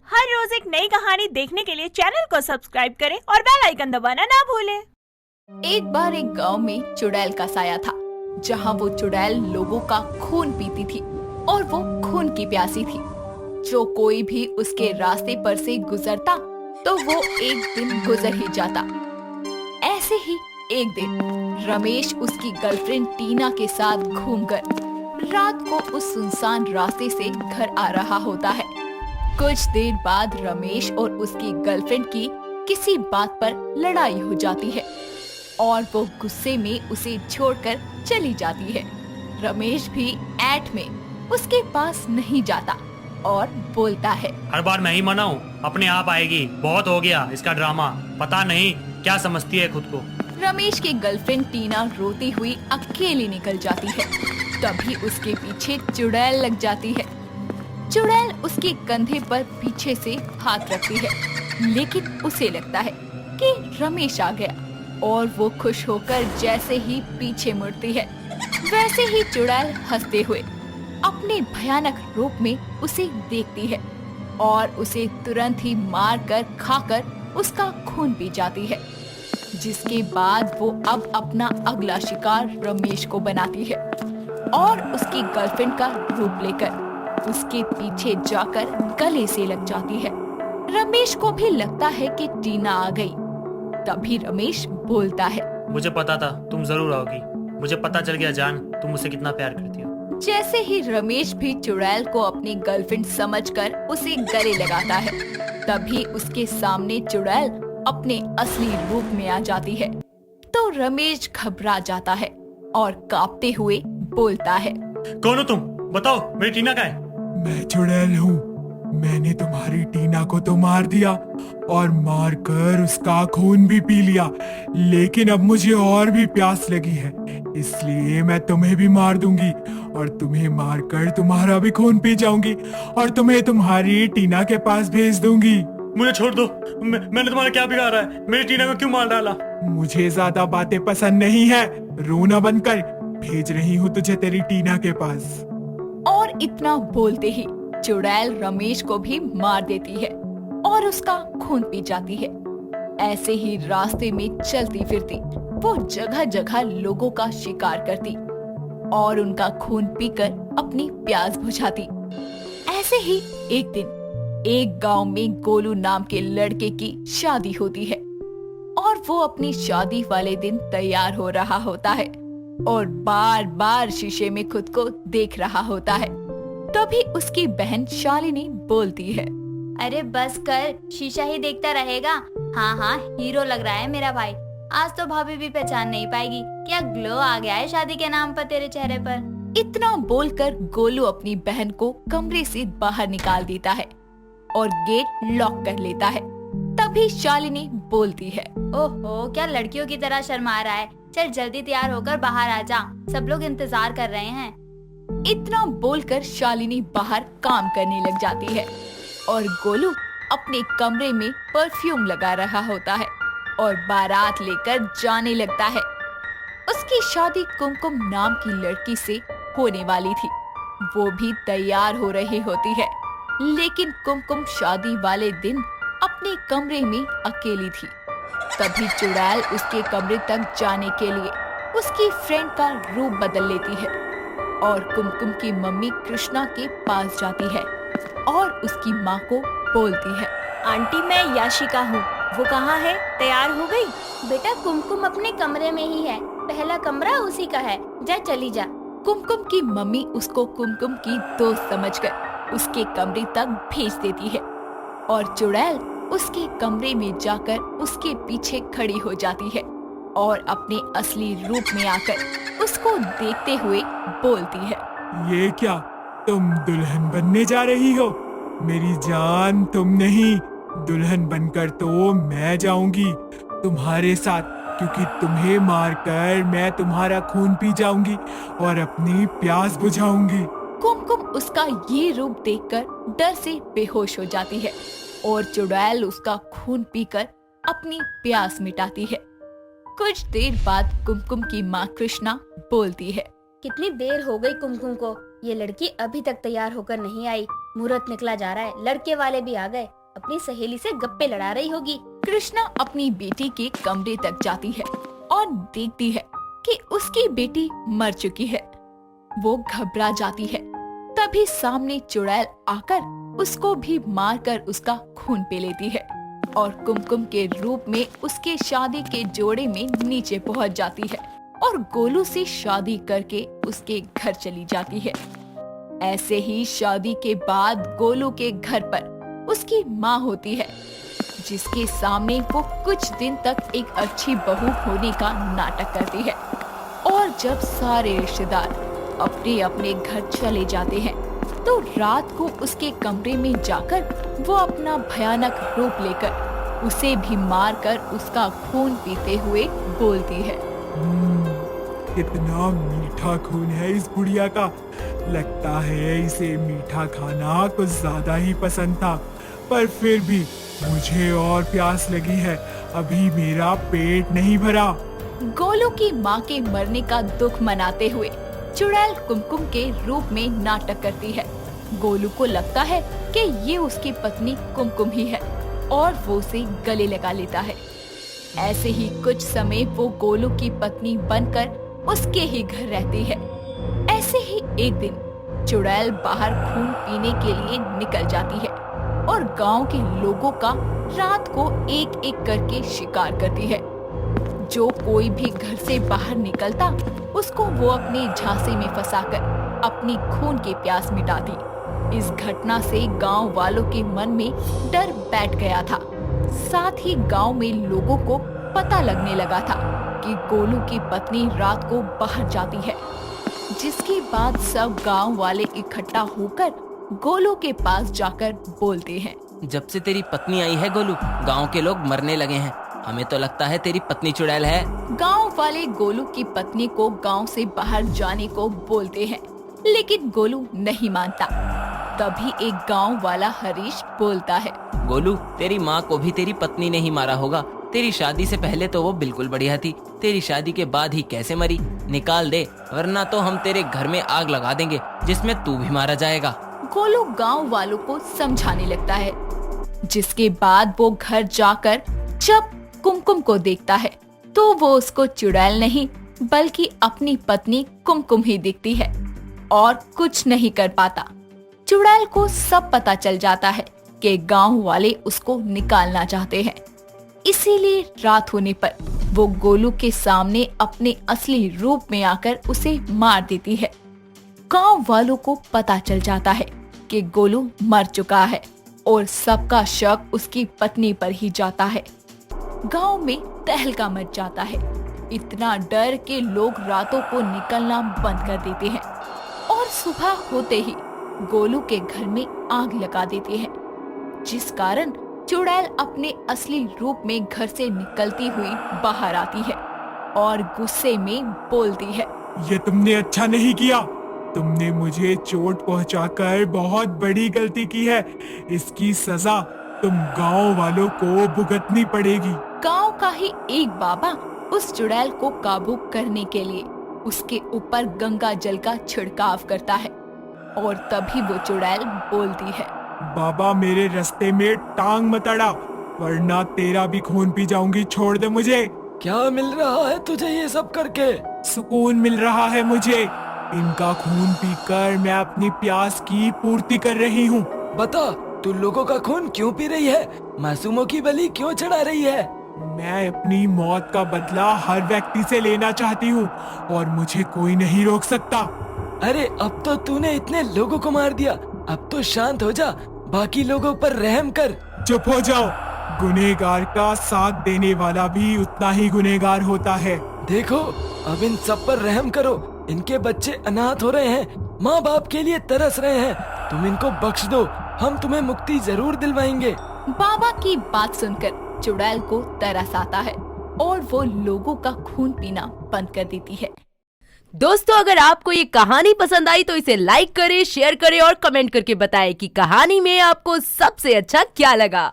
हर रोज एक नई कहानी देखने के लिए चैनल को सब्सक्राइब करें और बेल आइकन दबाना ना भूलें। एक बार एक गांव में चुड़ैल का साया था, जहां वो चुड़ैल लोगों का खून पीती थी और वो खून की प्यासी थी। जो कोई भी उसके रास्ते पर से गुजरता तो वो एक दिन गुजर ही जाता। ऐसे ही एक दिन रमेश उसकी गर्लफ्रेंड टीना के साथ घूमकर रात को उस सुनसान रास्ते से घर आ रहा होता है। कुछ देर बाद रमेश और उसकी गर्लफ्रेंड की किसी बात पर लड़ाई हो जाती है और वो गुस्से में उसे छोड़कर चली जाती है। रमेश भी ऐट में उसके पास नहीं जाता और बोलता है, हर बार मैं ही मनाऊं, अपने आप आएगी, बहुत हो गया इसका ड्रामा, पता नहीं क्या समझती है खुद को। रमेश की गर्लफ्रेंड टीना रोती हुई अकेली निकल जाती है। तभी उसके पीछे चुड़ैल लग जाती है। चुड़ैल उसके कंधे पर पीछे से हाथ रखती है, लेकिन उसे लगता है कि रमेश आ गया और वो खुश होकर जैसे ही पीछे मुड़ती है, वैसे ही चुड़ैल हंसते हुए अपने भयानक रूप में उसे देखती है और उसे तुरंत ही मार कर खाकर उसका खून पी जाती है। जिसके बाद वो अब अपना अगला शिकार रमेश को बनाती है और उसकी गर्लफ्रेंड का रूप लेकर उसके पीछे जाकर गले से लग जाती है। रमेश को भी लगता है कि टीना आ गई। तभी रमेश बोलता है, मुझे पता था तुम जरूर आओगी, मुझे पता चल गया जान, तुम मुझसे कितना प्यार करती हो। जैसे ही रमेश भी चुड़ैल को अपनी गर्लफ्रेंड समझकर उसे गले लगाता है, तभी उसके सामने चुड़ैल अपने असली रूप में आ जाती है। तो रमेश घबरा जाता है और कांपते हुए बोलता है, कौन हो तुम? बताओ, मेरी टीना कहाँ है? मैं चुड़ैल हूँ। मैंने तुम्हारी टीना को तो मार दिया और मार कर उसका खून भी पी लिया, लेकिन अब मुझे और भी प्यास लगी है, इसलिए मैं तुम्हें भी मार दूंगी और तुम्हें मारकर तुम्हारा भी खून पी जाऊंगी और तुम्हें तुम्हारी टीना के पास भेज दूंगी। मुझे छोड़ दो, मैंने तुम्हारा क्या बिगाड़ा है? मेरी टीना को क्यों मार डाला? मुझे ज्यादा बातें पसंद नहीं है, रोना बंद कर, भेज रही हूँ तुझे तेरी टीना के पास। और इतना बोलते ही चुड़ैल रमेश को भी मार देती है और उसका खून पी जाती है। ऐसे ही रास्ते में चलती फिरती वो जगह जगह लोगों का शिकार करती और उनका खून पीकर अपनी प्यास बुझाती। ऐसे ही एक दिन एक गांव में गोलू नाम के लड़के की शादी होती है और वो अपनी शादी वाले दिन तैयार हो रहा होता है और बार बार शीशे में खुद को देख रहा होता है। तभी उसकी बहन शालिनी बोलती है, अरे बस कर, शीशा ही देखता रहेगा। हाँ हाँ, हीरो लग रहा है मेरा भाई। आज तो भाभी भी पहचान नहीं पाएगी। क्या ग्लो आ गया है शादी के नाम पर तेरे चेहरे पर। इतना बोलकर गोलू अपनी बहन को कमरे से बाहर निकाल देता है और गेट लॉक कर लेता है। तभी शालिनी बोलती है, ओहो, क्या लड़कियों की तरह शर्मा रहा है। चल जल्दी तैयार होकर बाहर आ जा, सब लोग इंतजार कर रहे हैं। इतना बोलकर शालिनी बाहर काम करने लग जाती है और गोलू अपने कमरे में परफ्यूम लगा रहा होता है और बारात लेकर जाने लगता है। उसकी शादी कुमकुम नाम की लड़की से होने वाली थी। वो भी तैयार हो रही होती है, लेकिन कुमकुम शादी वाले दिन अपने कमरे में अकेली थी। तभी चुड़ैल उसके कमरे तक जाने के लिए उसकी फ्रेंड का रूप बदल लेती है और कुमकुम की मम्मी कृष्णा के पास जाती है और उसकी माँ को बोलती है, आंटी मैं याशिका हूँ, वो कहाँ है? तैयार हो गई? बेटा कुमकुम अपने कमरे में ही है, पहला कमरा उसी का है, जा चली जा। कुमकुम की मम्मी उसको कुमकुम की दोस्त समझकर उसके कमरे तक भेज देती है और चुड़ैल उसके कमरे में जाकर उसके पीछे खड़ी हो जाती है और अपने असली रूप में आकर उसको देखते हुए बोलती है, ये क्या, तुम दुल्हन बनने जा रही हो? मेरी जान, तुम नहीं, दुल्हन बनकर तो मैं जाऊंगी तुम्हारे साथ, क्योंकि तुम्हें मारकर मैं तुम्हारा खून पी जाऊंगी और अपनी प्यास बुझाऊंगी। कुमकुम उसका ये रूप देखकर डर से बेहोश हो जाती है और चुड़ैल उसका खून पीकर अपनी प्यास मिटाती है। कुछ देर बाद कुमकुम की माँ कृष्णा बोलती है, कितनी देर हो गई कुमकुम को, ये लड़की अभी तक तैयार होकर नहीं आई। मुहूर्त निकला जा रहा है, लड़के वाले भी आ गए, अपनी सहेली से गप्पे लड़ा रही होगी। कृष्णा अपनी बेटी के कमरे तक जाती है और देखती है कि उसकी बेटी मर चुकी है। वो घबरा जाती है। तभी सामने चुड़ैल आकर उसको भी मारकर उसका खून पी लेती है और कुमकुम के रूप में उसके शादी के जोड़े में नीचे पहुंच जाती है और गोलू से शादी करके उसके घर चली जाती है। ऐसे ही शादी के बाद गोलू के घर पर उसकी माँ होती है, जिसके सामने वो कुछ दिन तक एक अच्छी बहू होने का नाटक करती है। और जब सारे रिश्तेदार अपने अपने घर चले जाते हैं तो रात को उसके कमरे में जाकर वो अपना भयानक रूप लेकर उसे भी मारकर उसका खून पीते हुए बोलती है। कितना मीठा खून है इस बुढ़िया का। लगता है इसे मीठा खाना कुछ ज्यादा ही पसंद था, पर फिर भी मुझे और प्यास लगी है। अभी मेरा पेट नहीं भरा। गोलू की माँ के मरने का दुख मनाते हुए चुड़ैल कुमकुम के रूप में नाटक करती है। गोलू को लगता है कि ये उसकी पत्नी कुमकुम ही है और वो उसे गले लगा लेता है। ऐसे ही कुछ समय वो गोलू की पत्नी बनकर उसके ही घर रहती है। ऐसे ही एक दिन चुड़ैल बाहर खून पीने के लिए निकल जाती है और गांव के लोगों का रात को एक एक करके शिकार करती है। जो कोई भी घर से बाहर निकलता उसको वो अपने झांसे में फंसाकर अपनी खून की प्यास मिटाती। इस घटना से गांव वालों के मन में डर बैठ गया था। साथ ही गांव में लोगों को पता लगने लगा था कि गोलू की पत्नी रात को बाहर जाती है, जिसके बाद सब गांव वाले इकट्ठा होकर गोलू के पास जाकर बोलते हैं। जब से तेरी पत्नी आई है गोलू, गांव के लोग मरने लगे हैं। हमें तो लगता है तेरी पत्नी चुड़ैल है। गांव वाले गोलू की पत्नी को गांव से बाहर जाने को बोलते हैं, लेकिन गोलू नहीं मानता। तभी एक गांव वाला हरीश बोलता है। गोलू, तेरी माँ को भी तेरी पत्नी ने ही मारा होगा। तेरी शादी से पहले तो वो बिल्कुल बढ़िया थी, तेरी शादी के बाद ही कैसे मरी? निकाल दे, वरना तो हम तेरे घर में आग लगा देंगे, जिसमें तू भी मारा जाएगा। गोलू गांव वालों को समझाने लगता है, जिसके बाद वो घर जाकर जब कुमकुम को देखता है तो वो उसको चुड़ैल नहीं बल्कि अपनी पत्नी कुमकुम ही दिखती है और कुछ नहीं कर पाता। चुड़ैल को सब पता चल जाता है कि गांव वाले उसको निकालना चाहते हैं, इसीलिए रात होने पर वो गोलू के सामने अपने असली रूप में आकर उसे मार देती है। गांव वालों को पता चल जाता है कि गोलू मर चुका है और सबका शक उसकी पत्नी पर ही जाता है। गांव में तहलका मच जाता है। इतना डर के लोग रातों को निकलना बंद कर देते हैं और सुबह होते ही गोलू के घर में आग लगा देते हैं, जिस कारण चुड़ैल अपने असली रूप में घर से निकलती हुई बाहर आती है और गुस्से में बोलती है। ये तुमने अच्छा नहीं किया। तुमने मुझे चोट पहुंचाकर बहुत बड़ी गलती की है। इसकी सजा तुम गांव वालों को भुगतनी पड़ेगी। गांव का ही एक बाबा उस चुड़ैल को काबू करने के लिए उसके ऊपर गंगा जल का छिड़काव करता है और तभी वो चुड़ैल बोलती है। बाबा, मेरे रास्ते में टांग मत अड़ा, वरना तेरा भी खून पी जाऊंगी। छोड़ दे मुझे। क्या मिल रहा है तुझे ये सब करके? सुकून मिल रहा है मुझे। इनका खून पीकर मैं अपनी प्यास की पूर्ति कर रही हूँ। बता, तू लोगों का खून क्यों पी रही है? मासूमों की बलि क्यों चढ़ा रही है? मैं अपनी मौत का बदला हर व्यक्ति से लेना चाहती हूँ और मुझे कोई नहीं रोक सकता। अरे अब तो तूने इतने लोगों को मार दिया, अब तो शांत हो जा, बाकी लोगों पर रहम कर। चुप हो जाओ। गुनहगार का साथ देने वाला भी उतना ही गुनहगार होता है। देखो, अब इन सब पर रहम करो। इनके बच्चे अनाथ हो रहे हैं, माँ बाप के लिए तरस रहे हैं। तुम इनको बख्श दो, हम तुम्हें मुक्ति जरूर दिलवाएंगे। बाबा की बात सुनकर चुड़ैल को तरस आता है और वो लोगों का खून पीना बंद कर देती है। दोस्तों, अगर आपको ये कहानी पसंद आई तो इसे लाइक करें, शेयर करें और कमेंट करके बताएं कि कहानी में आपको सबसे अच्छा क्या लगा।